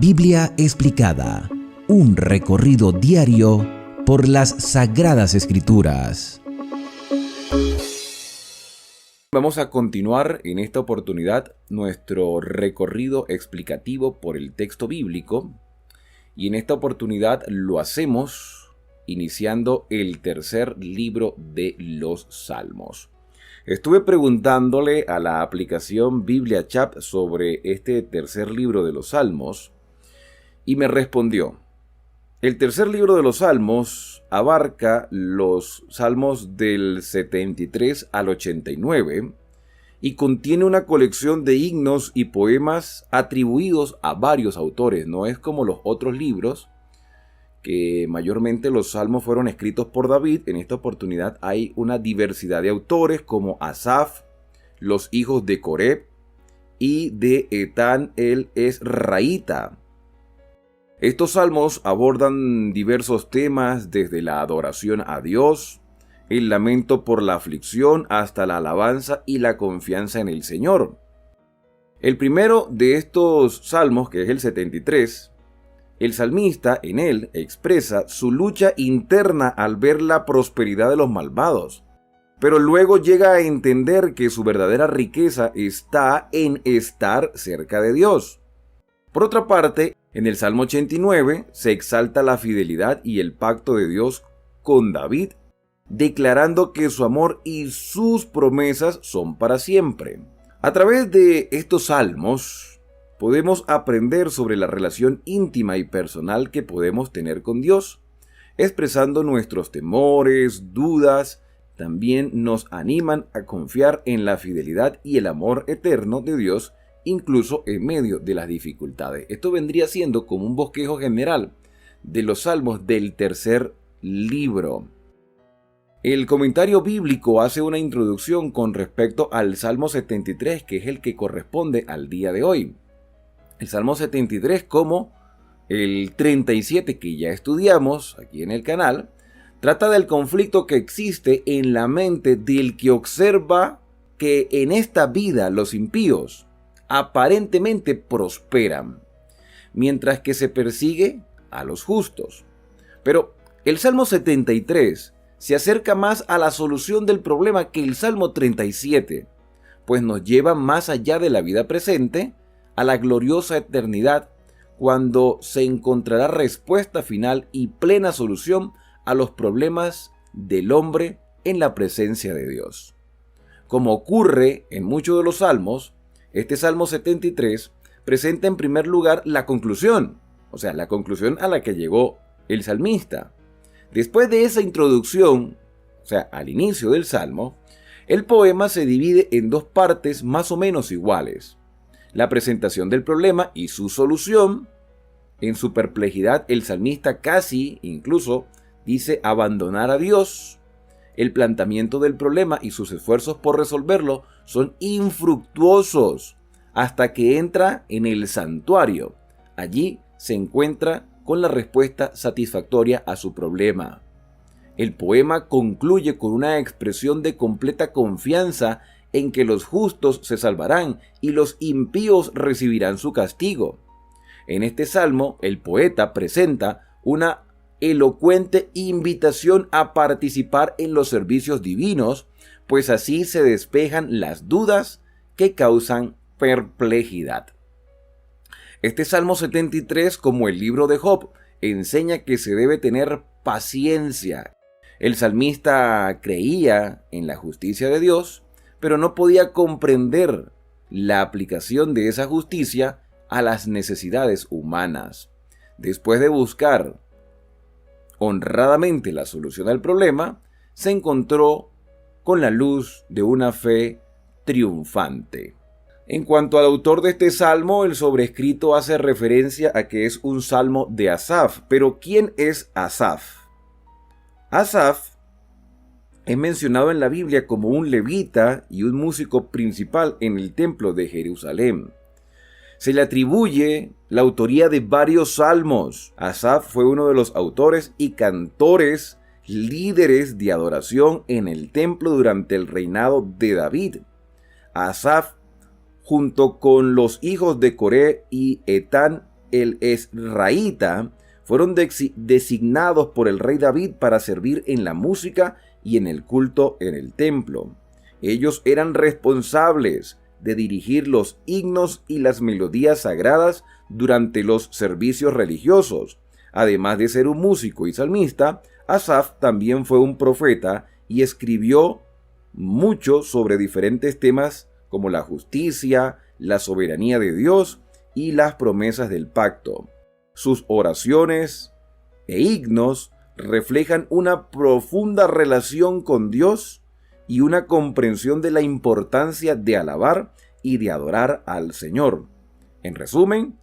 Biblia explicada, un recorrido diario por las Sagradas Escrituras. Vamos a continuar en esta oportunidad nuestro recorrido explicativo por el texto bíblico, y en esta oportunidad lo hacemos iniciando el tercer libro de los Salmos. Estuve preguntándole a la aplicación Biblia Chat sobre este tercer libro de los Salmos y me respondió: el tercer libro de los Salmos abarca los Salmos del 73 al 89 y contiene una colección de himnos y poemas atribuidos a varios autores. No es como los otros libros, que mayormente los salmos fueron escritos por David. En esta oportunidad hay una diversidad de autores como Asaf, los hijos de Coré y de Etán el Esraíta. Estos salmos abordan diversos temas, desde la adoración a Dios, el lamento por la aflicción, hasta la alabanza y la confianza en el Señor. El primero de estos salmos, que es el 73, el salmista en él expresa su lucha interna al ver la prosperidad de los malvados, pero luego llega a entender que su verdadera riqueza está en estar cerca de Dios. Por otra parte, en el Salmo 89 se exalta la fidelidad y el pacto de Dios con David, declarando que su amor y sus promesas son para siempre. A través de estos salmos podemos aprender sobre la relación íntima y personal que podemos tener con Dios, expresando nuestros temores, dudas. También nos animan a confiar en la fidelidad y el amor eterno de Dios, incluso en medio de las dificultades. Esto vendría siendo como un bosquejo general de los salmos del tercer libro. El comentario bíblico hace una introducción con respecto al Salmo 73, que es el que corresponde al día de hoy. El Salmo 73, como el 37 que ya estudiamos aquí en el canal, trata del conflicto que existe en la mente del que observa que en esta vida los impíos aparentemente prosperan, mientras que se persigue a los justos. Pero el Salmo 73 se acerca más a la solución del problema que el Salmo 37, pues nos lleva más allá de la vida presente a la gloriosa eternidad, cuando se encontrará respuesta final y plena solución a los problemas del hombre en la presencia de Dios. Como ocurre en muchos de los salmos, este Salmo 73 presenta en primer lugar la conclusión, o sea, la conclusión a la que llegó el salmista. Después de esa introducción, o sea, al inicio del salmo, el poema se divide en dos partes más o menos iguales: la presentación del problema y su solución. En su perplejidad, el salmista casi incluso dice abandonar a Dios. El planteamiento del problema y sus esfuerzos por resolverlo son infructuosos hasta que entra en el santuario. Allí se encuentra con la respuesta satisfactoria a su problema. El poema concluye con una expresión de completa confianza en que los justos se salvarán y los impíos recibirán su castigo. En este salmo, el poeta presenta una elocuente invitación a participar en los servicios divinos, pues así se despejan las dudas que causan perplejidad. Este Salmo 73, como el libro de Job, enseña que se debe tener paciencia. El salmista creía en la justicia de Dios, pero no podía comprender la aplicación de esa justicia a las necesidades humanas. Después de buscar honradamente la solución al problema, se encontró con la luz de una fe triunfante. En cuanto al autor de este salmo, el sobrescrito hace referencia a que es un salmo de Asaf. Pero ¿quién es Asaf? Asaf es mencionado en la Biblia como un levita y un músico principal en el templo de Jerusalén. Se le atribuye la autoría de varios salmos. Asaf fue uno de los autores y cantores líderes de adoración en el templo durante el reinado de David. Asaf, junto con los hijos de Coré y Etán el Ezraíta fueron designados por el rey David para servir en la música y en el culto en el templo. Ellos eran responsables de dirigir los himnos y las melodías sagradas durante los servicios religiosos. Además de ser un músico y salmista, Asaf también fue un profeta y escribió mucho sobre diferentes temas como la justicia, la soberanía de Dios y las promesas del pacto. Sus oraciones e himnos reflejan una profunda relación con Dios y una comprensión de la importancia de alabar y de adorar al Señor. En resumen,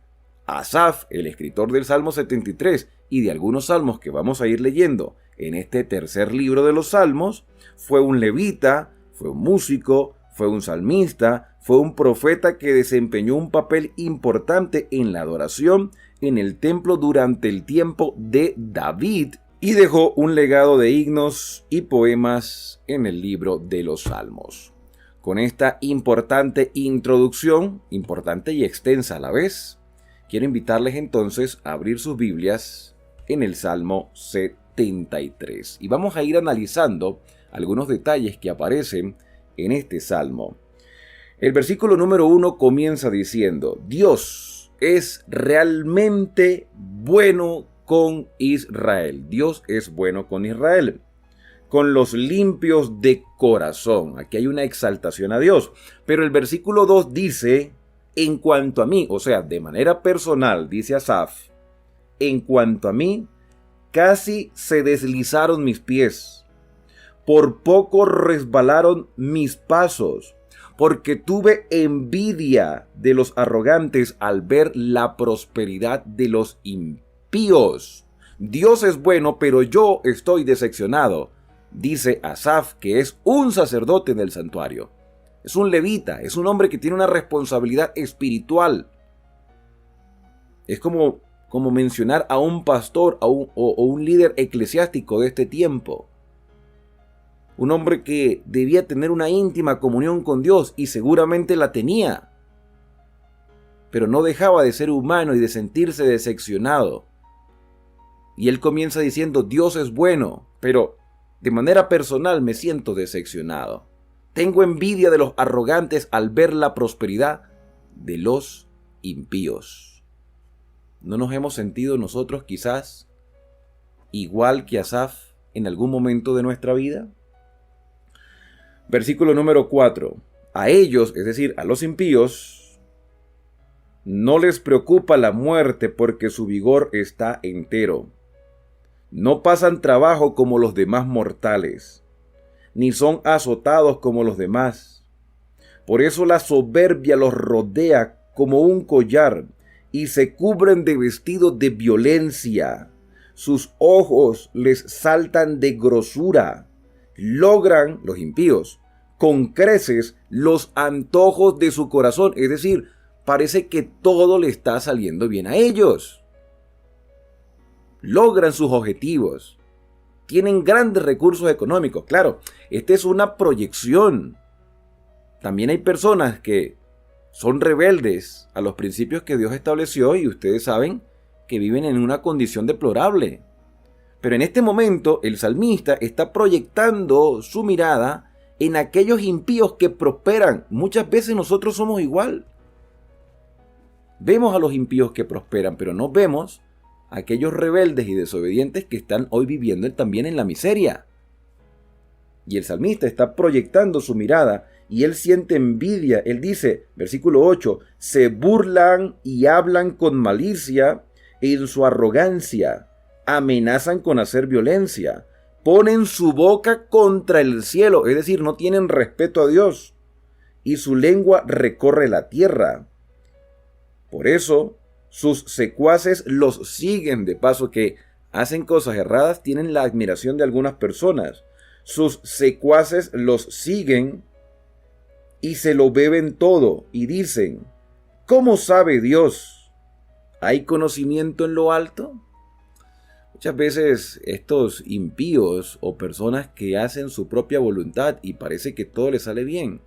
Asaf, el escritor del Salmo 73 y de algunos salmos que vamos a ir leyendo en este tercer libro de los Salmos, fue un levita, fue un músico, fue un salmista, fue un profeta que desempeñó un papel importante en la adoración en el templo durante el tiempo de David y dejó un legado de himnos y poemas en el libro de los Salmos. Con esta importante introducción, importante y extensa a la vez, quiero invitarles entonces a abrir sus Biblias en el Salmo 73. Y vamos a ir analizando algunos detalles que aparecen en este Salmo. El versículo número 1 comienza diciendo: Dios es realmente bueno con Israel. Dios es bueno con Israel, con los limpios de corazón. Aquí hay una exaltación a Dios. Pero el versículo 2 dice: en cuanto a mí, o sea, de manera personal, dice Asaf, en cuanto a mí, casi se deslizaron mis pies, por poco resbalaron mis pasos, porque tuve envidia de los arrogantes al ver la prosperidad de los impíos. Dios es bueno, pero yo estoy decepcionado, dice Asaf, que es un sacerdote del santuario. Es un levita, es un hombre que tiene una responsabilidad espiritual. Es como mencionar a un pastor o un líder eclesiástico de este tiempo. Un hombre que debía tener una íntima comunión con Dios y seguramente la tenía. Pero no dejaba de ser humano y de sentirse decepcionado. Y él comienza diciendo: Dios es bueno, pero de manera personal me siento decepcionado. Tengo envidia de los arrogantes al ver la prosperidad de los impíos. ¿No nos hemos sentido nosotros quizás igual que Asaf en algún momento de nuestra vida? Versículo número 4. A ellos, es decir, a los impíos, no les preocupa la muerte porque su vigor está entero. No pasan trabajo como los demás mortales, ni son azotados como los demás. Por eso la soberbia los rodea como un collar y se cubren de vestidos de violencia. Sus ojos les saltan de grosura. Logran, los impíos, con creces los antojos de su corazón. Es decir, parece que todo le está saliendo bien a ellos. Logran sus objetivos. Tienen grandes recursos económicos. Claro, esta es una proyección. También hay personas que son rebeldes a los principios que Dios estableció y ustedes saben que viven en una condición deplorable. Pero en este momento el salmista está proyectando su mirada en aquellos impíos que prosperan. Muchas veces nosotros somos igual. Vemos a los impíos que prosperan, pero no vemos a aquellos rebeldes y desobedientes que están hoy viviendo también en la miseria. Y el salmista está proyectando su mirada y él siente envidia. Él dice, versículo 8, se burlan y hablan con malicia en su arrogancia, amenazan con hacer violencia, ponen su boca contra el cielo, es decir, no tienen respeto a Dios, y su lengua recorre la tierra. Por eso, sus secuaces los siguen, de paso que hacen cosas erradas, tienen la admiración de algunas personas. Sus secuaces los siguen y se lo beben todo y dicen, ¿cómo sabe Dios? ¿Hay conocimiento en lo alto? Muchas veces estos impíos o personas que hacen su propia voluntad y parece que todo les sale bien,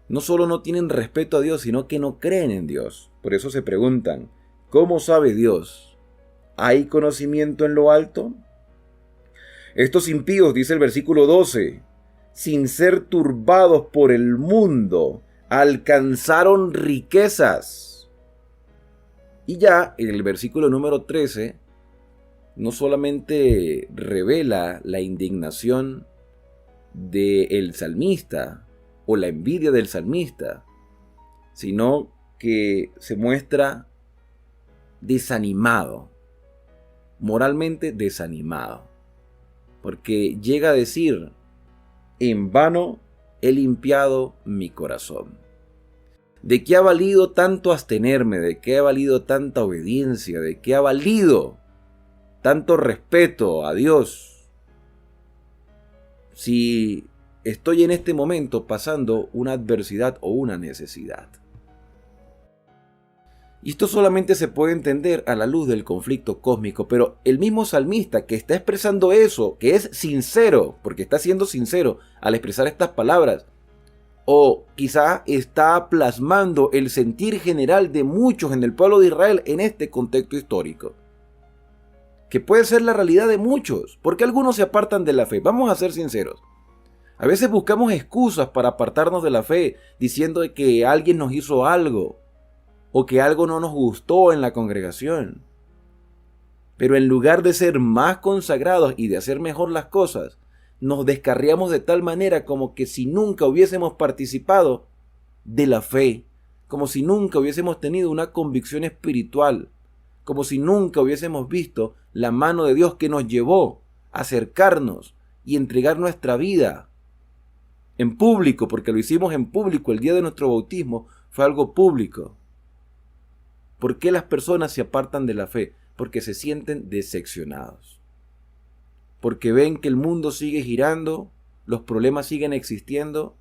no solo no tienen respeto a Dios, sino que no creen en Dios. Por eso se preguntan, ¿Cómo sabe Dios? ¿Hay conocimiento en lo alto? Estos impíos, dice el versículo 12, sin ser turbados por el mundo, alcanzaron riquezas. Y ya en el versículo número 13, no solamente revela la indignación del salmista o la envidia del salmista, sino que se muestra desanimado, moralmente desanimado, porque llega a decir: en vano he limpiado mi corazón. ¿De qué ha valido tanto abstenerme? ¿De qué ha valido tanta obediencia? ¿De qué ha valido tanto respeto a Dios si estoy en este momento pasando una adversidad o una necesidad? Y esto solamente se puede entender a la luz del conflicto cósmico, pero el mismo salmista que está expresando eso, que es sincero, porque está siendo sincero al expresar estas palabras, o quizá está plasmando el sentir general de muchos en el pueblo de Israel en este contexto histórico, que puede ser la realidad de muchos, porque algunos se apartan de la fe. Vamos a ser sinceros. A veces buscamos excusas para apartarnos de la fe, diciendo que alguien nos hizo algo, o que algo no nos gustó en la congregación. Pero en lugar de ser más consagrados y de hacer mejor las cosas, nos descarriamos de tal manera como que si nunca hubiésemos participado de la fe, como si nunca hubiésemos tenido una convicción espiritual, como si nunca hubiésemos visto la mano de Dios que nos llevó a acercarnos y entregar nuestra vida en público, porque lo hicimos en público. El día de nuestro bautismo fue algo público. ¿Por qué las personas se apartan de la fe? Porque se sienten decepcionados. Porque ven que el mundo sigue girando, los problemas siguen existiendo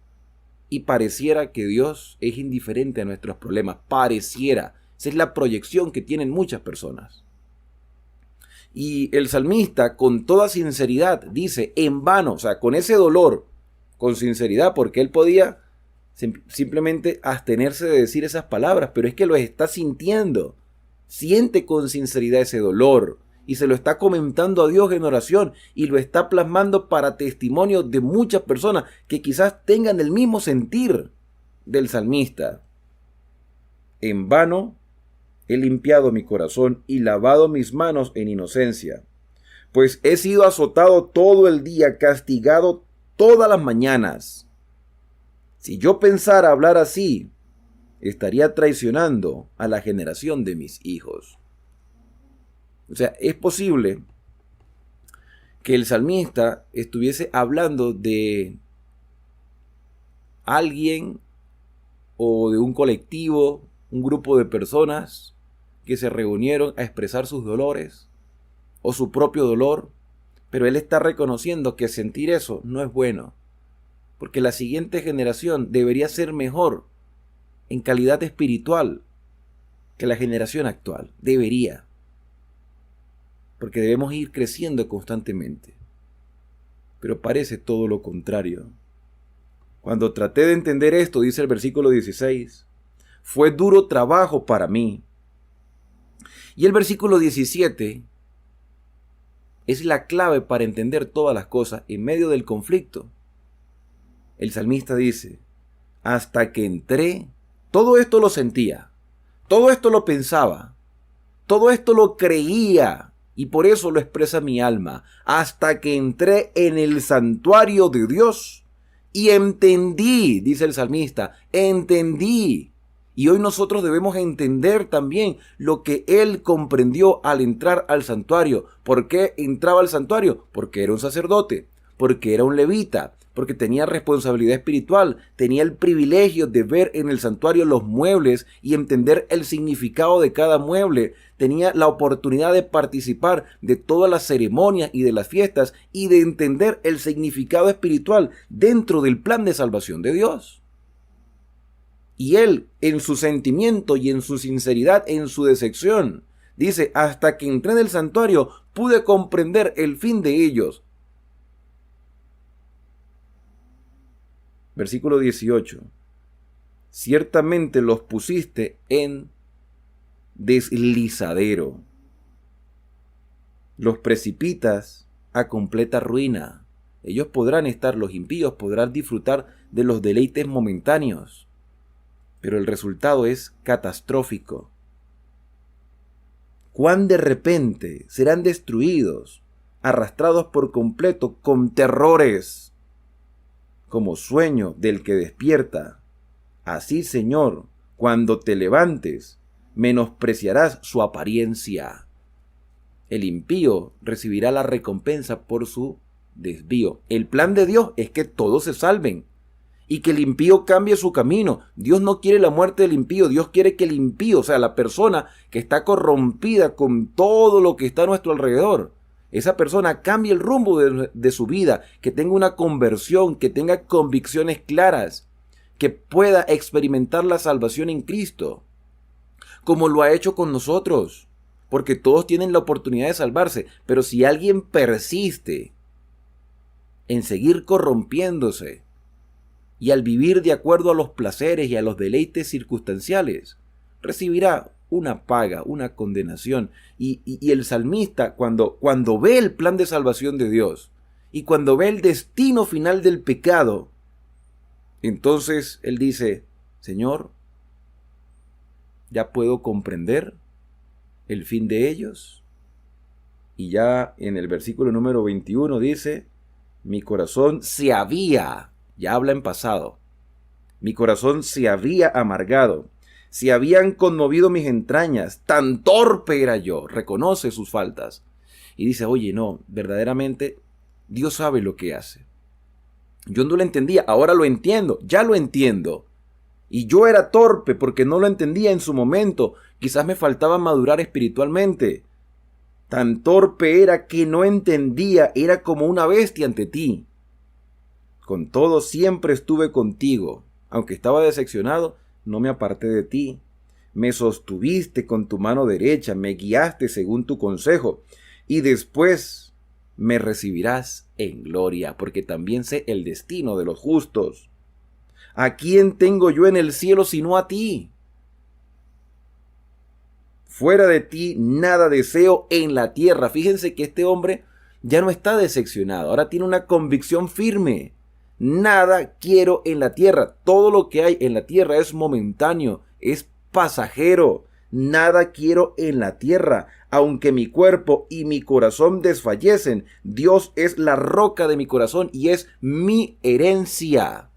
y pareciera que Dios es indiferente a nuestros problemas. Pareciera. Esa es la proyección que tienen muchas personas. Y el salmista, con toda sinceridad, dice: en vano, o sea, con ese dolor, con sinceridad, porque él podía simplemente abstenerse de decir esas palabras, pero es que lo está sintiendo. Siente con sinceridad ese dolor y se lo está comentando a Dios en oración y lo está plasmando para testimonio de muchas personas que quizás tengan el mismo sentir del salmista. En vano he limpiado mi corazón y lavado mis manos en inocencia, pues he sido azotado todo el día, castigado todas las mañanas. Si yo pensara hablar así, estaría traicionando a la generación de mis hijos. O sea, es posible que el salmista estuviese hablando de alguien o de un colectivo, un grupo de personas que se reunieron a expresar sus dolores o su propio dolor, pero él está reconociendo que sentir eso no es bueno, porque la siguiente generación debería ser mejor en calidad espiritual que la generación actual. Debería. Porque debemos ir creciendo constantemente. Pero parece todo lo contrario. Cuando traté de entender esto, dice el versículo 16, fue duro trabajo para mí. Y el versículo 17 es la clave para entender todas las cosas en medio del conflicto. El salmista dice: hasta que entré, todo esto lo sentía, todo esto lo pensaba, todo esto lo creía, y por eso lo expresa mi alma, hasta que entré en el santuario de Dios y entendí, dice el salmista, entendí. Y hoy nosotros debemos entender también lo que él comprendió al entrar al santuario. ¿Por qué entraba al santuario? Porque era un sacerdote, porque era un levita, porque tenía responsabilidad espiritual, tenía el privilegio de ver en el santuario los muebles y entender el significado de cada mueble, tenía la oportunidad de participar de todas las ceremonias y de las fiestas y de entender el significado espiritual dentro del plan de salvación de Dios. Y él, en su sentimiento y en su sinceridad, en su decepción, dice: hasta que entré en el santuario pude comprender el fin de ellos. Versículo 18. Ciertamente los pusiste en deslizadero. Los precipitas a completa ruina. Los impíos podrán disfrutar de los deleites momentáneos, pero el resultado es catastrófico. Cuán de repente serán destruidos, arrastrados por completo con terrores, como sueño del que despierta. Así, Señor, cuando te levantes, menospreciarás su apariencia. El impío recibirá la recompensa por su desvío. El plan de Dios es que todos se salven y que el impío cambie su camino. Dios no quiere la muerte del impío, Dios quiere que el impío, o sea, la persona que está corrompida con todo lo que está a nuestro alrededor, esa persona cambie el rumbo de su vida, que tenga una conversión, que tenga convicciones claras, que pueda experimentar la salvación en Cristo, como lo ha hecho con nosotros, porque todos tienen la oportunidad de salvarse. Pero si alguien persiste en seguir corrompiéndose y al vivir de acuerdo a los placeres y a los deleites circunstanciales, recibirá una paga, una condenación. Y el salmista, cuando ve el plan de salvación de Dios y cuando ve el destino final del pecado, entonces él dice: Señor, ya puedo comprender el fin de ellos. Y ya en el versículo número 21 dice: mi corazón se había, ya habla en pasado, mi corazón se había amargado, se habían conmovido mis entrañas, tan torpe era yo. Reconoce sus faltas y dice: oye, no, verdaderamente Dios sabe lo que hace. Yo no lo entendía, ahora lo entiendo, ya lo entiendo. Y yo era torpe porque no lo entendía en su momento. Quizás me faltaba madurar espiritualmente. Tan torpe era que no entendía, era como una bestia ante ti. Con todo, siempre estuve contigo. Aunque estaba decepcionado, no me aparté de ti. Me sostuviste con tu mano derecha, me guiaste según tu consejo. Y después me recibirás en gloria, porque también sé el destino de los justos. ¿A quién tengo yo en el cielo sino a ti? Fuera de ti nada deseo en la tierra. Fíjense que este hombre ya no está decepcionado, ahora tiene una convicción firme. Nada quiero en la tierra. Todo lo que hay en la tierra es momentáneo, es pasajero. Nada quiero en la tierra. Aunque mi cuerpo y mi corazón desfallecen, Dios es la roca de mi corazón y es mi herencia.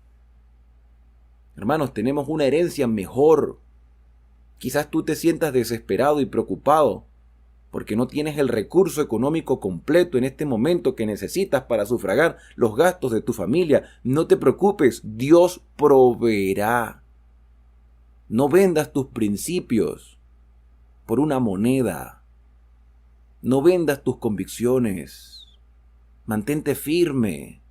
Hermanos, tenemos una herencia mejor. Quizás tú te sientas desesperado y preocupado porque no tienes el recurso económico completo en este momento que necesitas para sufragar los gastos de tu familia. No te preocupes, Dios proveerá. No vendas tus principios por una moneda. No vendas tus convicciones. Mantente firme.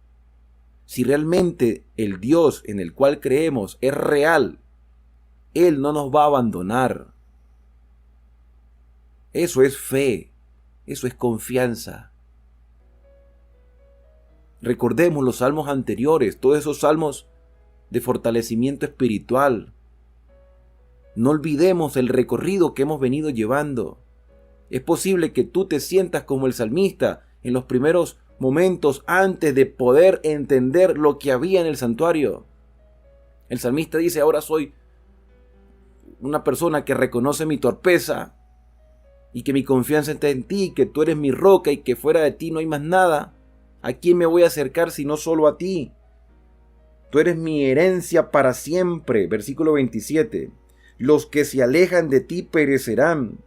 Si realmente el Dios en el cual creemos es real, Él no nos va a abandonar. Eso es fe, eso es confianza. Recordemos los salmos anteriores, todos esos salmos de fortalecimiento espiritual. No olvidemos el recorrido que hemos venido llevando. Es posible que tú te sientas como el salmista en los primeros momentos antes de poder entender lo que había en el santuario. El salmista dice: ahora soy una persona que reconoce mi torpeza y que mi confianza está en ti, que tú eres mi roca y que fuera de ti no hay más nada. ¿A quién me voy a acercar sino solo a ti? Tú eres mi herencia para siempre. Versículo 27. Los que se alejan de ti perecerán.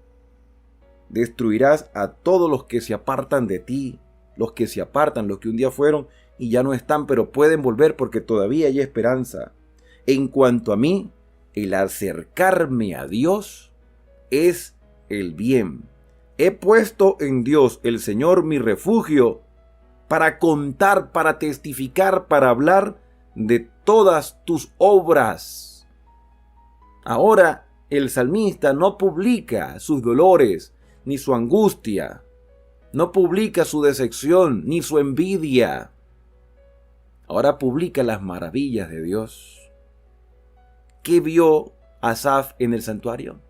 Destruirás a todos los que se apartan de ti. Los que se apartan, los que un día fueron y ya no están, pero pueden volver porque todavía hay esperanza. En cuanto a mí, el acercarme a Dios es el bien. He puesto en Dios, el Señor, mi refugio, para contar, para testificar, para hablar de todas tus obras. Ahora el salmista no publica sus dolores ni su angustia, no publica su decepción ni su envidia. Ahora publica las maravillas de Dios. ¿Qué vio Asaf en el santuario?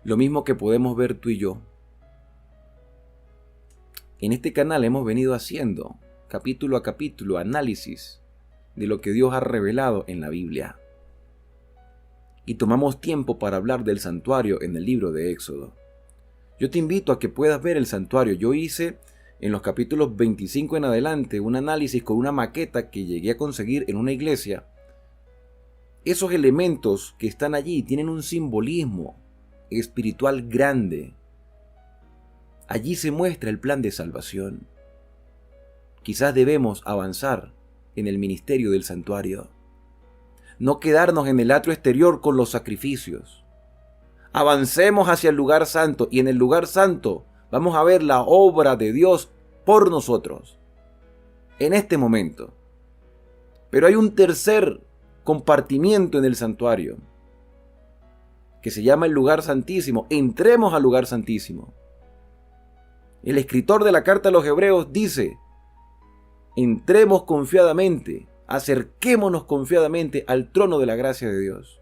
Lo mismo que podemos ver tú y yo. En este canal hemos venido haciendo, capítulo a capítulo, análisis de lo que Dios ha revelado en la Biblia. Y tomamos tiempo para hablar del santuario en el libro de Éxodo. Yo te invito a que puedas ver el santuario. Yo hice en los capítulos 25 en adelante un análisis con una maqueta que llegué a conseguir en una iglesia. Esos elementos que están allí tienen un simbolismo espiritual grande. Allí se muestra el plan de salvación. Quizás debemos avanzar en el ministerio del santuario. No quedarnos en el atrio exterior con los sacrificios. Avancemos hacia el lugar santo, y en el lugar santo vamos a ver la obra de Dios por nosotros en este momento. Pero hay un tercer compartimiento en el santuario que se llama el lugar santísimo. Entremos al lugar santísimo. El escritor de la carta a los Hebreos dice: entremos confiadamente, acerquémonos confiadamente al trono de la gracia de Dios.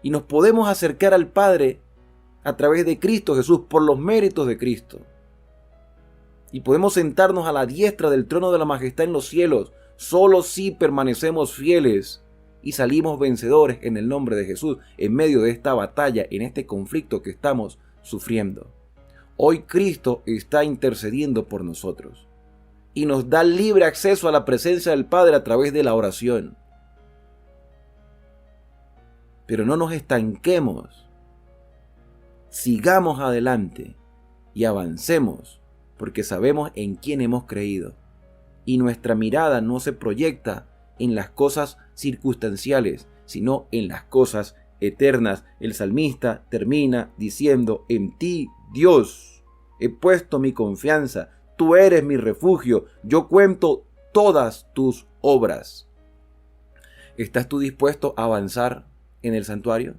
Y nos podemos acercar al Padre a través de Cristo Jesús, por los méritos de Cristo. Y podemos sentarnos a la diestra del trono de la majestad en los cielos, solo si permanecemos fieles y salimos vencedores en el nombre de Jesús, en medio de esta batalla, en este conflicto que estamos sufriendo. Hoy Cristo está intercediendo por nosotros y nos da libre acceso a la presencia del Padre a través de la oración. Pero no nos estanquemos. Sigamos adelante y avancemos, porque sabemos en quién hemos creído. Y nuestra mirada no se proyecta en las cosas circunstanciales, sino en las cosas eternas. El salmista termina diciendo: en ti, Dios, he puesto mi confianza. Tú eres mi refugio. Yo cuento todas tus obras. ¿Estás tú dispuesto a avanzar en el santuario?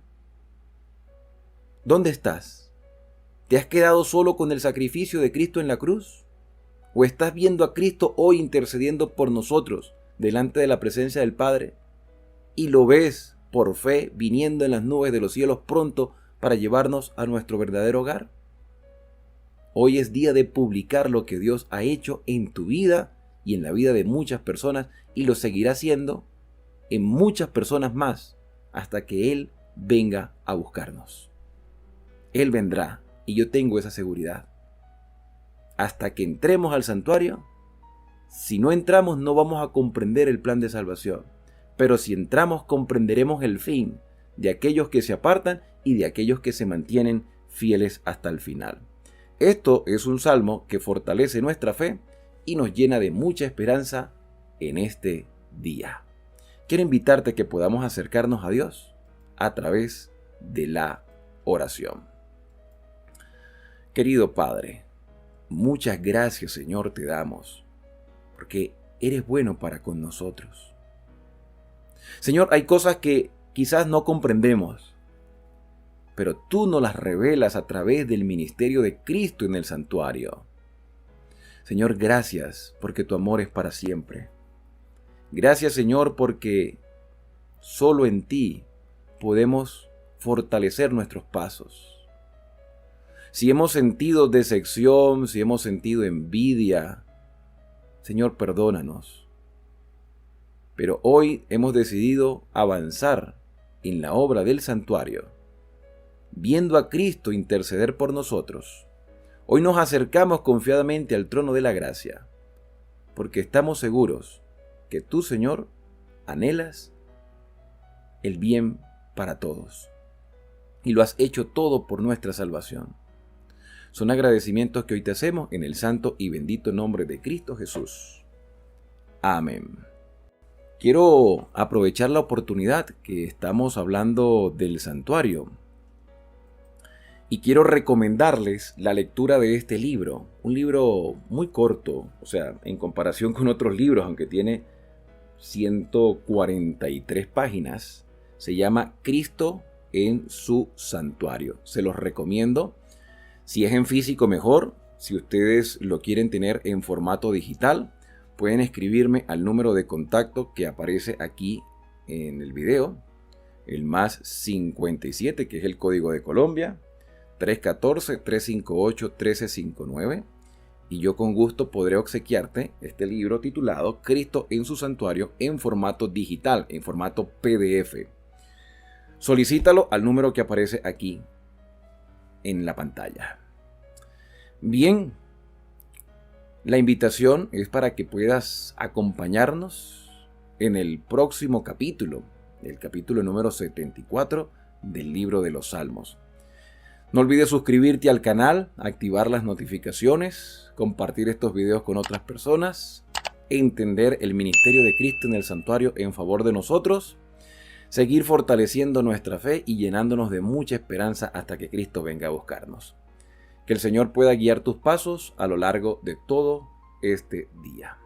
¿Dónde estás? ¿Te has quedado solo con el sacrificio de Cristo en la cruz? ¿O estás viendo a Cristo hoy intercediendo por nosotros delante de la presencia del Padre? Y lo ves por fe viniendo en las nubes de los cielos pronto para llevarnos a nuestro verdadero hogar. Hoy es día de publicar lo que Dios ha hecho en tu vida y en la vida de muchas personas, y lo seguirá haciendo en muchas personas más hasta que Él venga a buscarnos. Él vendrá, y yo tengo esa seguridad. Hasta que entremos al santuario, si no entramos no vamos a comprender el plan de salvación, pero si entramos comprenderemos el fin de aquellos que se apartan y de aquellos que se mantienen fieles hasta el final. Esto es un salmo que fortalece nuestra fe y nos llena de mucha esperanza en este día. Quiero invitarte a que podamos acercarnos a Dios a través de la oración. Querido Padre, muchas gracias, Señor, te damos, porque eres bueno para con nosotros. Señor, hay cosas que quizás no comprendemos, pero tú nos las revelas a través del ministerio de Cristo en el santuario. Señor, gracias porque tu amor es para siempre. Gracias, Señor, porque solo en ti podemos fortalecer nuestros pasos. Si hemos sentido decepción, si hemos sentido envidia, Señor, perdónanos. Pero hoy hemos decidido avanzar en la obra del santuario, viendo a Cristo interceder por nosotros. Hoy nos acercamos confiadamente al trono de la gracia, porque estamos seguros que tú, Señor, anhelas el bien para todos, y lo has hecho todo por nuestra salvación. Son agradecimientos que hoy te hacemos en el santo y bendito nombre de Cristo Jesús. Amén. Quiero aprovechar la oportunidad que estamos hablando del santuario y quiero recomendarles la lectura de este libro, un libro muy corto, o sea, en comparación con otros libros, aunque tiene 143 páginas, se llama Cristo en su santuario. Se los recomiendo. Si es en físico, mejor. Si ustedes lo quieren tener en formato digital, pueden escribirme al número de contacto que aparece aquí en el video, el +57, que es el código de Colombia, 314-358-1359 y yo con gusto podré obsequiarte este libro titulado Cristo en su Santuario en formato digital, en formato PDF. Solicítalo al número que aparece aquí en la pantalla. Bien, la invitación es para que puedas acompañarnos en el próximo capítulo, el capítulo número 74 del libro de los Salmos. No olvides suscribirte al canal, activar las notificaciones, compartir estos videos con otras personas, entender el ministerio de Cristo en el santuario en favor de nosotros, seguir fortaleciendo nuestra fe y llenándonos de mucha esperanza hasta que Cristo venga a buscarnos. Que el Señor pueda guiar tus pasos a lo largo de todo este día.